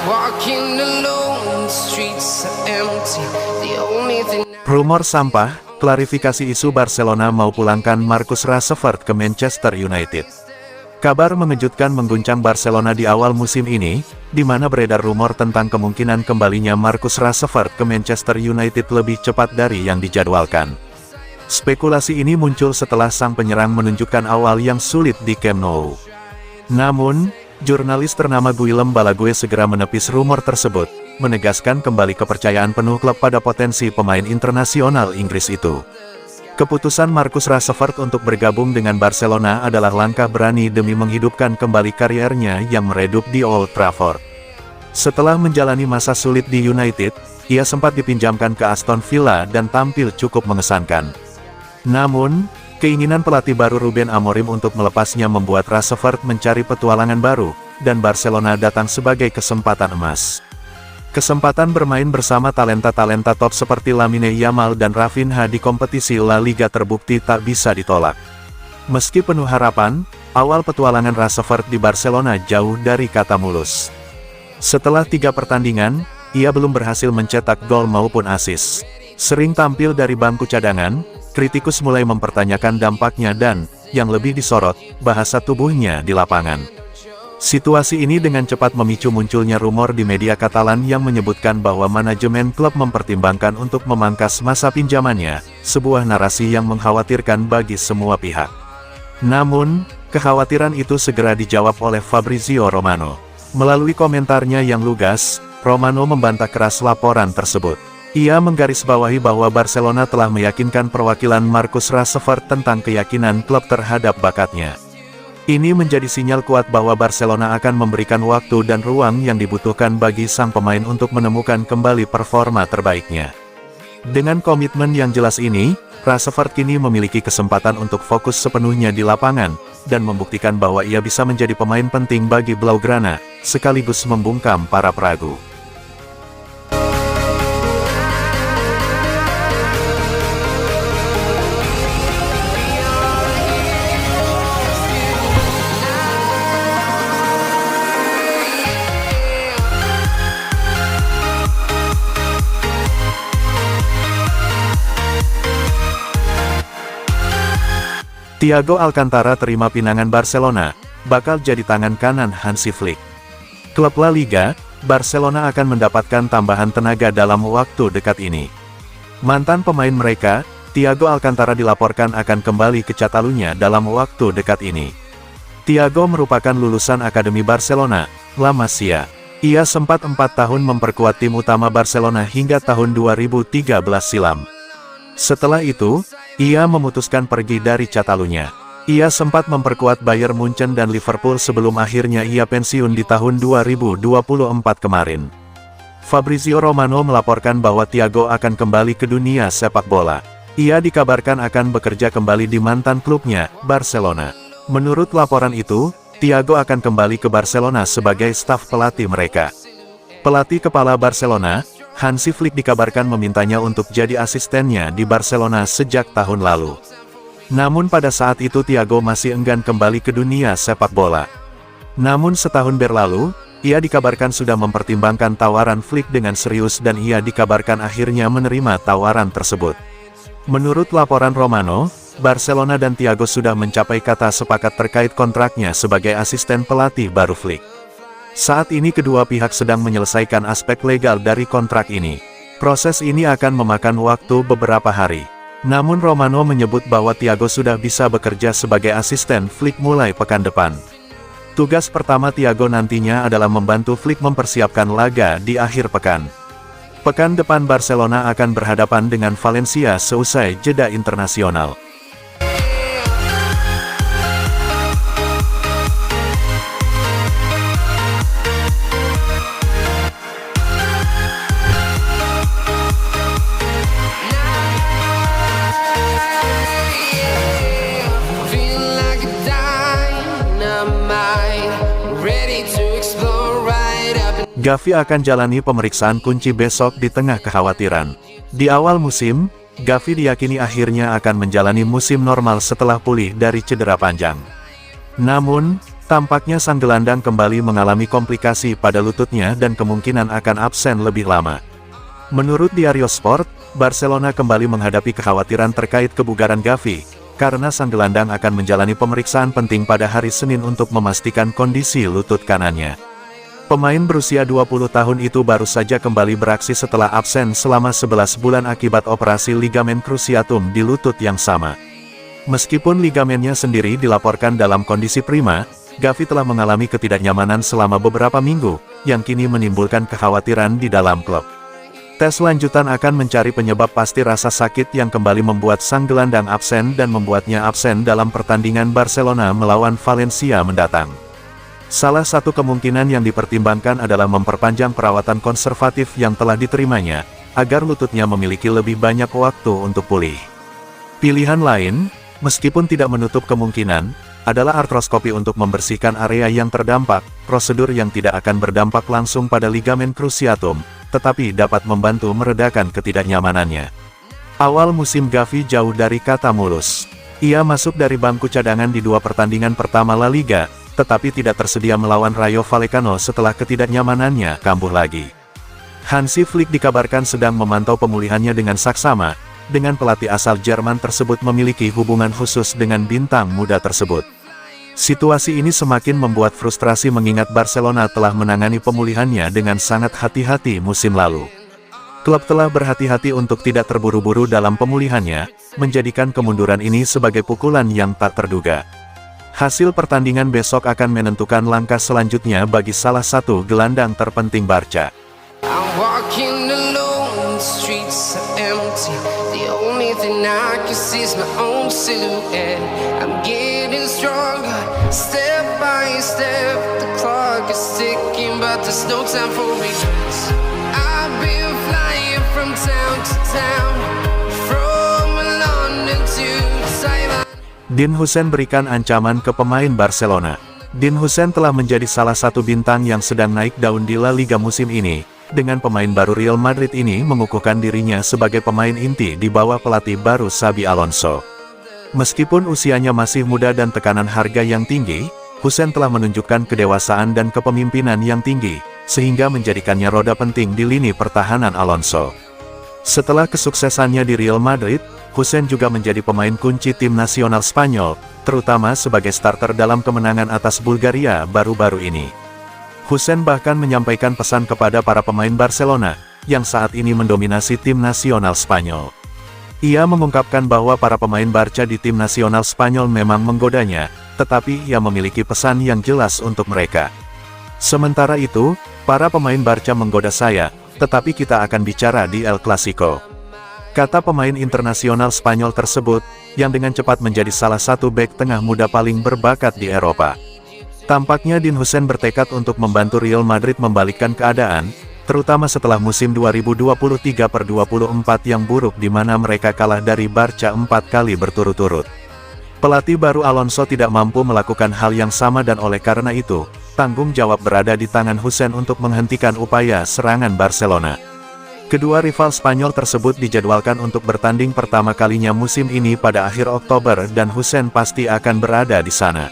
walking alone, the streets are empty. The only thing Rumor sampah, klarifikasi isu Barcelona mau pulangkan Marcus Rashford ke Manchester United. Kabar mengejutkan mengguncang Barcelona di awal musim ini, di mana beredar rumor tentang kemungkinan kembalinya Marcus Rashford ke Manchester United lebih cepat dari yang dijadwalkan. Spekulasi ini muncul setelah sang penyerang menunjukkan awal yang sulit di Camp Nou. Namun, jurnalis ternama Guillem Balague segera menepis rumor tersebut, menegaskan kembali kepercayaan penuh klub pada potensi pemain internasional Inggris itu. Keputusan Marcus Rashford untuk bergabung dengan Barcelona adalah langkah berani demi menghidupkan kembali kariernya yang meredup di Old Trafford. Setelah menjalani masa sulit di United, ia sempat dipinjamkan ke Aston Villa dan tampil cukup mengesankan. Namun, keinginan pelatih baru Ruben Amorim untuk melepasnya membuat Rashford mencari petualangan baru, dan Barcelona datang sebagai kesempatan emas. Kesempatan bermain bersama talenta-talenta top seperti Lamine Yamal dan Rafinha di kompetisi La Liga terbukti tak bisa ditolak. Meski penuh harapan, awal petualangan Rashford di Barcelona jauh dari kata mulus. Setelah 3 pertandingan, ia belum berhasil mencetak gol maupun assist. Sering tampil dari bangku cadangan, kritikus mulai mempertanyakan dampaknya dan, yang lebih disorot, bahasa tubuhnya di lapangan. Situasi ini dengan cepat memicu munculnya rumor di media Katalan yang menyebutkan bahwa manajemen klub mempertimbangkan untuk memangkas masa pinjamannya, sebuah narasi yang mengkhawatirkan bagi semua pihak. Namun, kekhawatiran itu segera dijawab oleh Fabrizio Romano. Melalui komentarnya yang lugas, Romano membantah keras laporan tersebut. Ia menggarisbawahi bahwa Barcelona telah meyakinkan perwakilan Marcus Rashford tentang keyakinan klub terhadap bakatnya. Ini menjadi sinyal kuat bahwa Barcelona akan memberikan waktu dan ruang yang dibutuhkan bagi sang pemain untuk menemukan kembali performa terbaiknya. Dengan komitmen yang jelas ini, Rashford kini memiliki kesempatan untuk fokus sepenuhnya di lapangan, dan membuktikan bahwa ia bisa menjadi pemain penting bagi Blaugrana, sekaligus membungkam para peragu. Thiago Alcantara terima pinangan Barcelona, bakal jadi tangan kanan Hansi Flick. Klub La Liga, Barcelona akan mendapatkan tambahan tenaga dalam waktu dekat ini. Mantan pemain mereka, Thiago Alcantara dilaporkan akan kembali ke Catalunya dalam waktu dekat ini. Thiago merupakan lulusan Akademi Barcelona, La Masia. Ia sempat 4 tahun memperkuat tim utama Barcelona hingga tahun 2013 silam. Setelah itu, ia memutuskan pergi dari Catalunya. Ia sempat memperkuat Bayern Munchen dan Liverpool sebelum akhirnya ia pensiun di tahun 2024 kemarin. Fabrizio Romano melaporkan bahwa Thiago akan kembali ke dunia sepak bola. Ia dikabarkan akan bekerja kembali di mantan klubnya, Barcelona. Menurut laporan itu, Thiago akan kembali ke Barcelona sebagai staf pelatih mereka. Pelatih kepala Barcelona, Hansi Flick dikabarkan memintanya untuk jadi asistennya di Barcelona sejak tahun lalu. Namun pada saat itu Thiago masih enggan kembali ke dunia sepak bola. Namun setahun berlalu, ia dikabarkan sudah mempertimbangkan tawaran Flick dengan serius dan ia dikabarkan akhirnya menerima tawaran tersebut. Menurut laporan Romano, Barcelona dan Thiago sudah mencapai kata sepakat terkait kontraknya sebagai asisten pelatih baru Flick. Saat ini kedua pihak sedang menyelesaikan aspek legal dari kontrak ini. Proses ini akan memakan waktu beberapa hari. Namun Romano menyebut bahwa Thiago sudah bisa bekerja sebagai asisten Flick mulai pekan depan. Tugas pertama Thiago nantinya adalah membantu Flick mempersiapkan laga di akhir pekan. Pekan depan Barcelona akan berhadapan dengan Valencia seusai jeda internasional. Gavi akan jalani pemeriksaan kunci besok di tengah kekhawatiran. Di awal musim, Gavi diyakini akhirnya akan menjalani musim normal setelah pulih dari cedera panjang. Namun, Tampaknya sang gelandang kembali mengalami komplikasi pada lututnya dan kemungkinan akan absen lebih lama. Menurut Diario Sport, Barcelona kembali menghadapi kekhawatiran terkait kebugaran Gavi, karena sang gelandang akan menjalani pemeriksaan penting pada hari Senin untuk memastikan kondisi lutut kanannya. Pemain berusia 20 tahun itu baru saja kembali beraksi setelah absen selama 11 bulan akibat operasi ligamen cruciatum di lutut yang sama. Meskipun ligamennya sendiri dilaporkan dalam kondisi prima, Gavi telah mengalami ketidaknyamanan selama beberapa minggu, yang kini menimbulkan kekhawatiran di dalam klub. Tes lanjutan akan mencari penyebab pasti rasa sakit yang kembali membuat sang gelandang absen dan membuatnya absen dalam pertandingan Barcelona melawan Valencia mendatang. Salah satu kemungkinan yang dipertimbangkan adalah memperpanjang perawatan konservatif yang telah diterimanya, agar lututnya memiliki lebih banyak waktu untuk pulih. Pilihan lain, meskipun tidak menutup kemungkinan, adalah artroskopi untuk membersihkan area yang terdampak, prosedur yang tidak akan berdampak langsung pada ligamen cruciatum, tetapi dapat membantu meredakan ketidaknyamanannya. Awal musim Gavi jauh dari kata mulus. Ia masuk dari bangku cadangan di 2 pertandingan pertama La Liga, tetapi tidak tersedia melawan Rayo Vallecano setelah ketidaknyamanannya kambuh lagi. Hansi Flick dikabarkan sedang memantau pemulihannya dengan saksama, dengan pelatih asal Jerman tersebut memiliki hubungan khusus dengan bintang muda tersebut. Situasi ini semakin membuat frustrasi mengingat Barcelona telah menangani pemulihannya dengan sangat hati-hati musim lalu. Klub telah berhati-hati untuk tidak terburu-buru dalam pemulihannya, menjadikan kemunduran ini sebagai pukulan yang tak terduga. Hasil pertandingan besok akan menentukan langkah selanjutnya bagi salah satu gelandang terpenting Barca. I'm walking alone, the streets are empty. The only thing I can see is my own silhouette. I'm getting stronger, step by step. The clock is ticking, but there's no time for regrets. I've been flying from town to town, from London to Taiwan. Dean Huijsen berikan ancaman ke pemain Barcelona. Dean Huijsen telah menjadi salah satu bintang yang sedang naik daun di La Liga musim ini. Dengan pemain baru Real Madrid ini mengukuhkan dirinya sebagai pemain inti di bawah pelatih baru Xabi Alonso. Meskipun usianya masih muda dan tekanan harga yang tinggi, Huijsen telah menunjukkan kedewasaan dan kepemimpinan yang tinggi, sehingga menjadikannya roda penting di lini pertahanan Alonso. Setelah kesuksesannya di Real Madrid, Huijsen juga menjadi pemain kunci tim nasional Spanyol, terutama sebagai starter dalam kemenangan atas Bulgaria baru-baru ini. Huijsen bahkan menyampaikan pesan kepada para pemain Barcelona, yang saat ini mendominasi tim nasional Spanyol. Ia mengungkapkan bahwa para pemain Barca di tim nasional Spanyol memang menggodanya, tetapi ia memiliki pesan yang jelas untuk mereka. Sementara itu, para pemain Barca menggoda saya, tetapi kita akan bicara di El Clasico. Kata pemain internasional Spanyol tersebut, yang dengan cepat menjadi salah satu bek tengah muda paling berbakat di Eropa. Tampaknya Dean Huijsen bertekad untuk membantu Real Madrid membalikkan keadaan, terutama setelah musim 2023/24 yang buruk di mana mereka kalah dari Barca 4 kali berturut-turut. Pelatih baru Alonso tidak mampu melakukan hal yang sama dan oleh karena itu, tanggung jawab berada di tangan Huijsen untuk menghentikan upaya serangan Barcelona. Kedua rival Spanyol tersebut dijadwalkan untuk bertanding pertama kalinya musim ini pada akhir Oktober dan Huijsen pasti akan berada di sana.